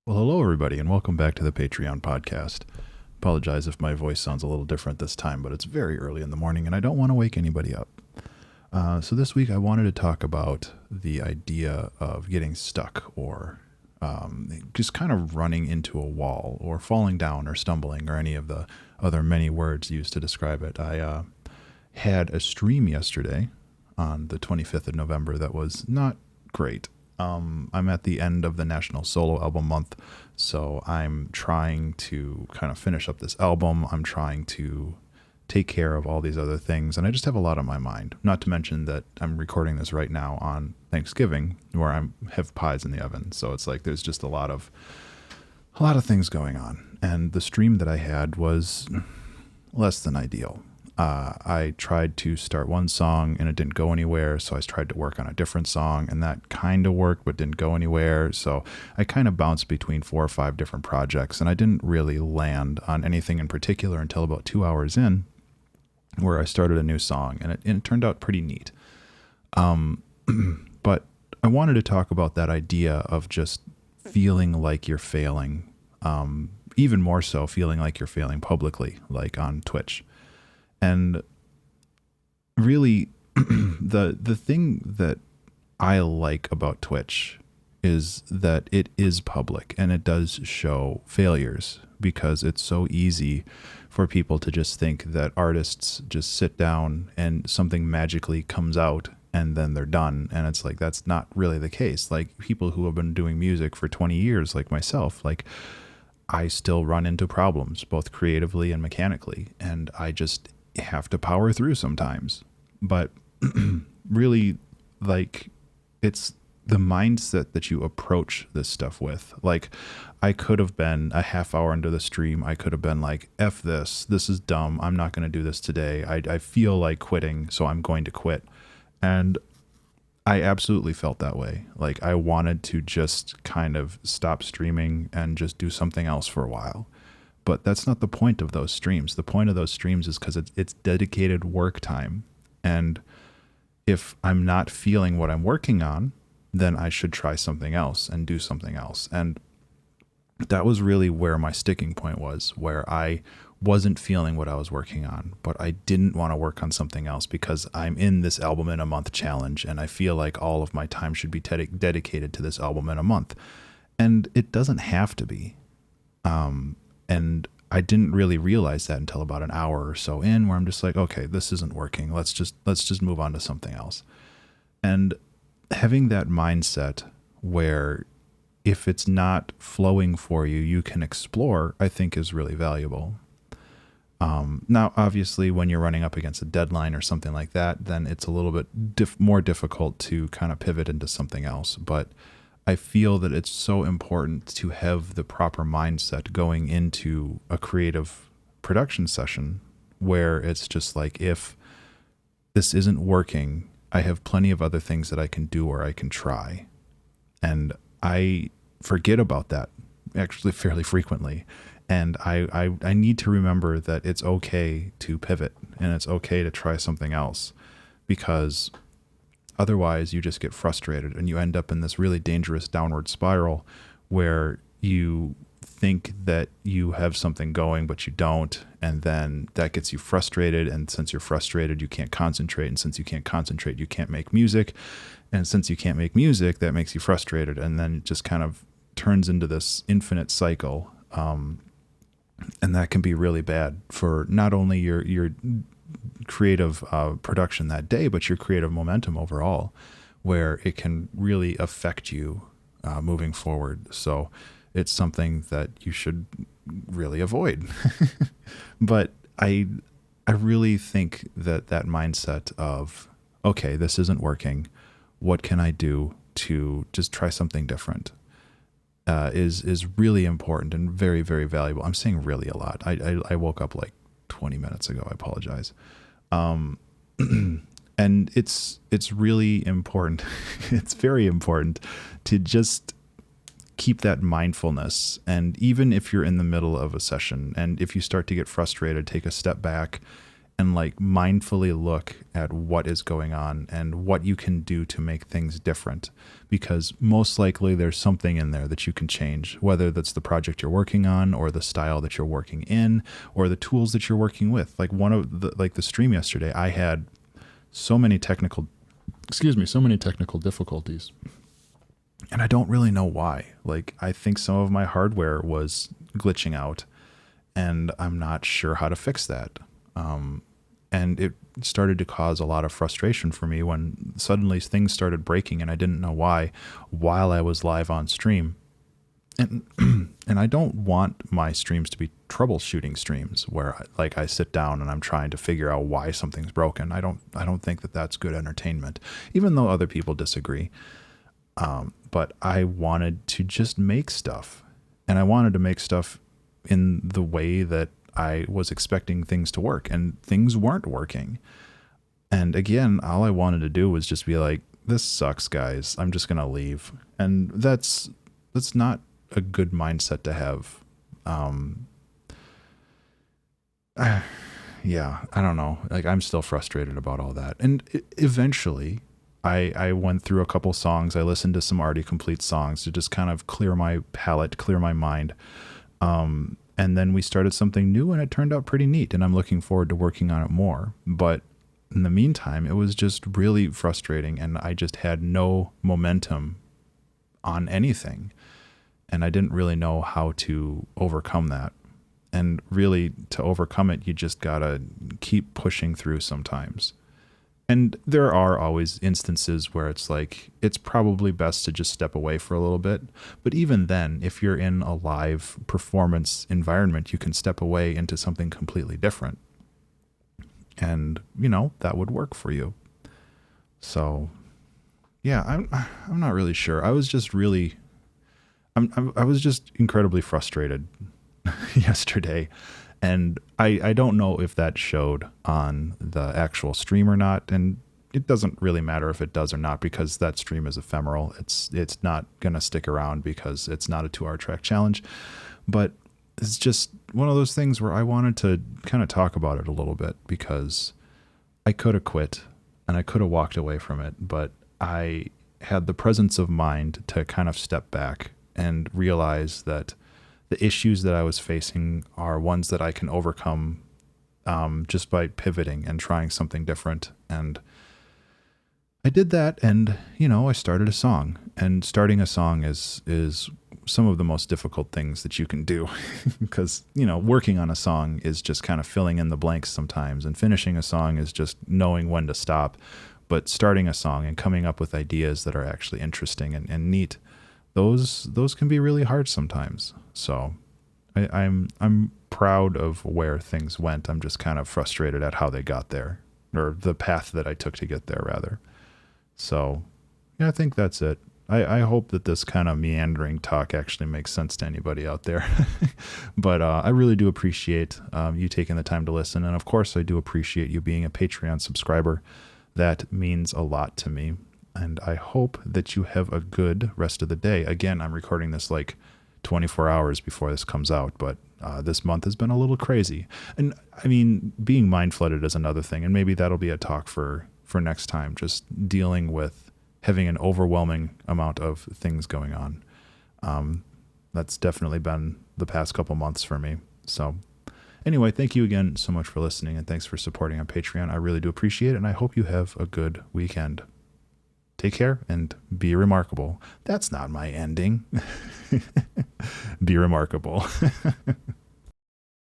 Well, hello, everybody, and welcome back to the Patreon podcast. Apologize if my voice sounds a little different this time, but it's very early in the morning and I don't want to wake anybody up. So this week I wanted to talk about the idea of getting stuck or just kind of running into a wall or falling down or stumbling or any of the other many words used to describe it. I had a stream yesterday on the 25th of November that was not great. I'm at the end of the National Solo Album Month, so I'm trying to kind of finish up this album. I'm trying to take care of all these other things, and I just have a lot on my mind. Not to mention that I'm recording this right now on Thanksgiving, where I have pies in the oven, so it's like there's just a lot of things going on. And the stream that I had was less than ideal. I tried to start one song and it didn't go anywhere, so I tried to work on a different song and that kind of worked but didn't go anywhere. So I kind of bounced between 4 or 5 different projects and I didn't really land on anything in particular until about 2 hours in, where I started a new song and it turned out pretty neat. But I wanted to talk about that idea of just feeling like you're failing, even more so feeling like you're failing publicly, like on Twitch. And really, the thing that I like about Twitch is that it is public and it does show failures, because it's so easy for people to just think that artists just sit down and something magically comes out and then they're done. And it's like, that's not really the case. Like, people who have been doing music for 20 years, like myself, like, I still run into problems, both creatively and mechanically. And I just have to power through sometimes. But really, like, it's the mindset that you approach this stuff with. Like, I could have been a half hour into the stream, I could have been like, F this is dumb, I'm not going to do this today, I feel like quitting, so I'm going to quit. And I absolutely felt that way. Like, I wanted to just kind of stop streaming and just do something else for a while. But that's not the point of those streams. The point of those streams is because it's dedicated work time. And if I'm not feeling what I'm working on, then I should try something else and do something else. And that was really where my sticking point was, where I wasn't feeling what I was working on, but I didn't want to work on something else because I'm in this album in a month challenge and I feel like all of my time should be dedicated to this album in a month. And it doesn't have to be. And I didn't really realize that until about an hour or so in, where I'm just like, okay, this isn't working. Let's just move on to something else. And having that mindset where if it's not flowing for you, you can explore, I think is really valuable. Now, obviously, when you're running up against a deadline or something like that, then it's a little bit more difficult to kind of pivot into something else. But I feel that it's so important to have the proper mindset going into a creative production session, where it's just like, if this isn't working, I have plenty of other things that I can do or I can try. And I forget about that actually fairly frequently. And I need to remember that it's okay to pivot and it's okay to try something else, because otherwise you just get frustrated and you end up in this really dangerous downward spiral where you think that you have something going, but you don't. And then that gets you frustrated. And since you're frustrated, you can't concentrate. And since you can't concentrate, you can't make music. And since you can't make music, that makes you frustrated. And then it just kind of turns into this infinite cycle. And that can be really bad for not only your creative production that day, but your creative momentum overall, where it can really affect you moving forward. So it's something that you should really avoid. But I really think that mindset of, okay, this isn't working, what can I do to just try something different, is really important and very, very valuable. I'm saying really a lot. I woke up like 20 minutes ago. I apologize. And it's really important. It's very important to just keep that mindfulness. And even if you're in the middle of a session and if you start to get frustrated, take a step back and like mindfully look at what is going on and what you can do to make things different, because most likely there's something in there that you can change, whether that's the project you're working on or the style that you're working in or the tools that you're working with. Like the stream yesterday, I had so many technical difficulties, and I don't really know why. Like, I think some of my hardware was glitching out, and I'm not sure how to fix that. And it started to cause a lot of frustration for me when suddenly things started breaking and I didn't know why while I was live on stream. And and I don't want my streams to be troubleshooting streams where I sit down and I'm trying to figure out why something's broken. I don't think that that's good entertainment, even though other people disagree. But I wanted to just make stuff, and I wanted to make stuff in the way that I was expecting things to work, and things weren't working. And again, all I wanted to do was just be like, this sucks, guys. I'm just going to leave. And that's not a good mindset to have. Yeah, I don't know. Like, I'm still frustrated about all that. And eventually I went through a couple songs. I listened to some already complete songs to just kind of clear my palette, clear my mind. And then we started something new, and it turned out pretty neat, and I'm looking forward to working on it more. But in the meantime, it was just really frustrating, and I just had no momentum on anything, and I didn't really know how to overcome that. And really, to overcome it, you just gotta keep pushing through sometimes. And there are always instances where it's like, it's probably best to just step away for a little bit. But even then, if you're in a live performance environment, you can step away into something completely different. And, that would work for you. So, yeah, I'm not really sure. I was just incredibly frustrated yesterday. And I don't know if that showed on the actual stream or not. And it doesn't really matter if it does or not, because that stream is ephemeral. It's not going to stick around because it's not a 2-hour track challenge. But it's just one of those things where I wanted to kind of talk about it a little bit, because I could have quit and I could have walked away from it. But I had the presence of mind to kind of step back and realize that the issues that I was facing are ones that I can overcome just by pivoting and trying something different. And I did that, and, I started a song. And starting a song is some of the most difficult things that you can do, because, working on a song is just kind of filling in the blanks sometimes, and finishing a song is just knowing when to stop. But starting a song and coming up with ideas that are actually interesting and neat, those can be really hard sometimes. So I'm proud of where things went. I'm just kind of frustrated at how they got there, or the path that I took to get there, rather. So yeah, I think that's it. I hope that this kind of meandering talk actually makes sense to anybody out there. But I really do appreciate you taking the time to listen. And of course, I do appreciate you being a Patreon subscriber. That means a lot to me. And I hope that you have a good rest of the day. Again, I'm recording this like 24 hours before this comes out, but this month has been a little crazy. And I mean, being mind-flooded is another thing, and maybe that'll be a talk for next time, just dealing with having an overwhelming amount of things going on. That's definitely been the past couple months for me. So anyway, thank you again so much for listening, and thanks for supporting on Patreon. I really do appreciate it, and I hope you have a good weekend. Take care and be remarkable. That's not my ending. Be remarkable.